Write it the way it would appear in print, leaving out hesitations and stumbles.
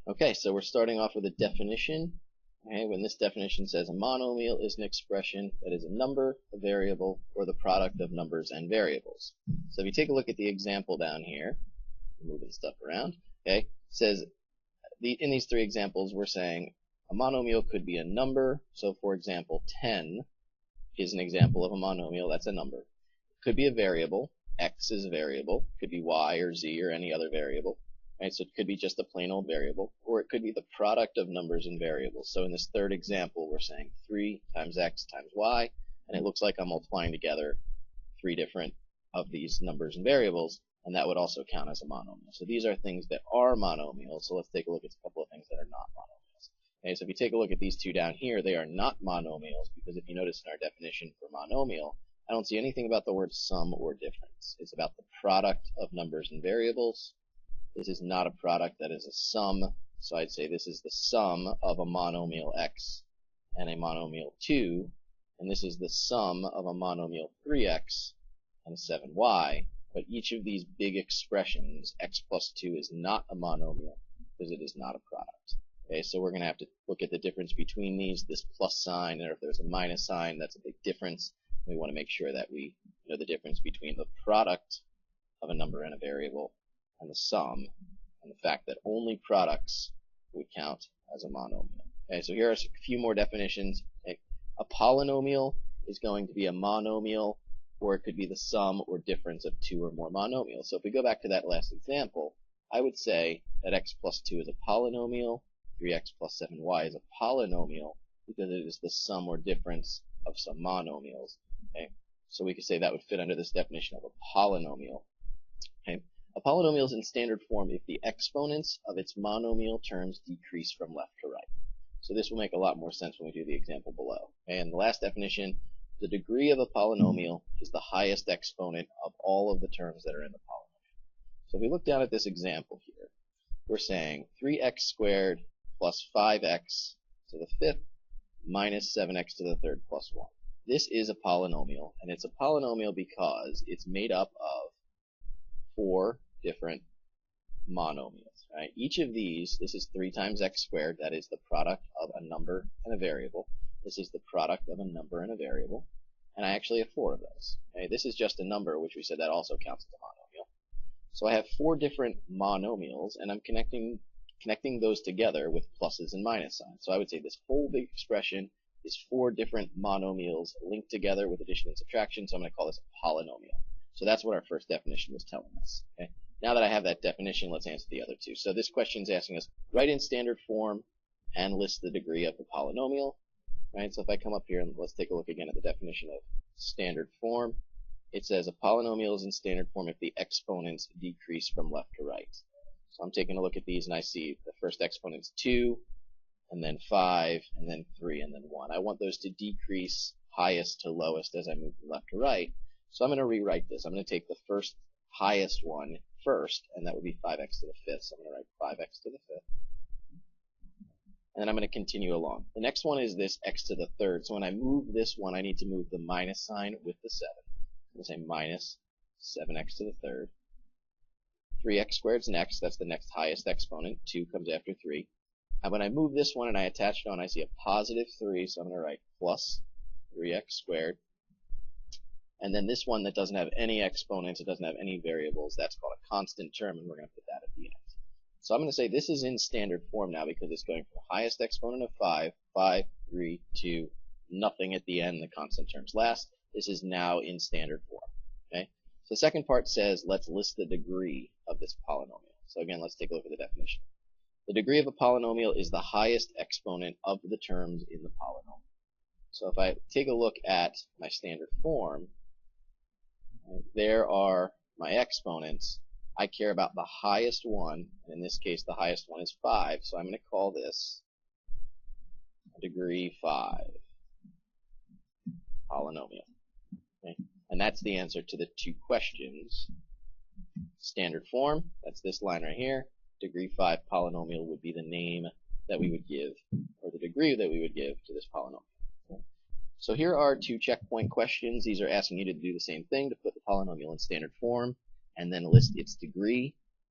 Okay, so we're starting off with a definition. Okay, when this definition says a monomial is an expression that is a number, a variable, or the product of numbers and variables. So if you take a look at the example down here, moving stuff around, okay, it says in these three examples we're saying a monomial could be a number. So for example, 10 is an example of a monomial, that's a number. It could be a variable, x is a variable, it could be y or z or any other variable. Right, so it could be just a plain old variable, or it could be the product of numbers and variables. So in this third example, we're saying 3 times x times y, and it looks like I'm multiplying together 3 different of these numbers and variables, and that would also count as a monomial. So these are things that are monomials, so let's take a look at a couple of things that are not monomials. Okay, so if you take a look at these two down here, they are not monomials, because if you notice in our definition for monomial, I don't see anything about the word sum or difference. It's about the product of numbers and variables. This is not a product, that is a sum. So I'd say this is the sum of a monomial x and a monomial 2, and this is the sum of a monomial 3x and 7y. But each of these big expressions, x plus 2, is not a monomial because it is not a product. Okay, so we're going to have to look at the difference between these, this plus sign, or if there's a minus sign, that's a big difference. We want to make sure that we know the difference between the product of a number and a variable and the sum, and the fact that only products would count as a monomial. Okay, so here are a few more definitions. Okay, a polynomial is going to be a monomial, or it could be the sum or difference of 2 or more monomials. So if we go back to that last example, I would say that x plus 2 is a polynomial, 3x plus 7y is a polynomial, because it is the sum or difference of some monomials. Okay, so we could say that would fit under this definition of a polynomial. Okay. A polynomial is in standard form if the exponents of its monomial terms decrease from left to right. So this will make a lot more sense when we do the example below. And the last definition, the degree of a polynomial is the highest exponent of all of the terms that are in the polynomial. So if we look down at this example here, we're saying 3x squared plus 5x to the fifth minus 7x to the third plus 1. This is a polynomial, and it's a polynomial because it's made up of 4 different monomials. Right? Each of these, this is 3 times x squared, that is the product of a number and a variable. This is the product of a number and a variable, and I actually have 4 of those. Okay? This is just a number, which we said that also counts as a monomial. So I have 4 different monomials, and I'm connecting those together with pluses and minus signs. So I would say this whole big expression is 4 different monomials linked together with addition and subtraction, so I'm going to call this a polynomial. So that's what our first definition was telling us. Okay? Now that I have that definition, let's answer the other two. So this question is asking us, write in standard form and list the degree of the polynomial. Right? So if I come up here and let's take a look again at the definition of standard form, it says a polynomial is in standard form if the exponents decrease from left to right. So I'm taking a look at these and I see the first exponent's 2, and then 5, and then 3, and then 1. I want those to decrease highest to lowest as I move from left to right. So I'm going to rewrite this. I'm going to take the first highest one first, and that would be 5x to the fifth. So I'm going to write 5x to the fifth. And then I'm going to continue along. The next one is this x to the third. So when I move this one, I need to move the minus sign with the 7. I'm going to say minus 7x to the third. 3x squared is next. That's the next highest exponent. 2 comes after 3. And when I move this one and I attach it on, I see a positive 3. So I'm going to write plus 3x squared. And then this one that doesn't have any exponents, it doesn't have any variables, that's called a constant term, and we're going to put that at the end. So I'm going to say this is in standard form now because it's going from the highest exponent of 5, 5, 3, 2, nothing at the end, the constant terms last. This is now in standard form. Okay? So the second part says, let's list the degree of this polynomial. So again, let's take a look at the definition. The degree of a polynomial is the highest exponent of the terms in the polynomial. So if I take a look at my standard form, there are my exponents. I care about the highest one. In this case, the highest one is 5. So I'm going to call this degree 5 polynomial. Okay? And that's the answer to the 2 questions. Standard form, that's this line right here. Degree 5 polynomial would be the name that we would give, or the degree that we would give to this polynomial. So here are 2 checkpoint questions. These are asking you to do the same thing, to put the polynomial in standard form and then list its degree.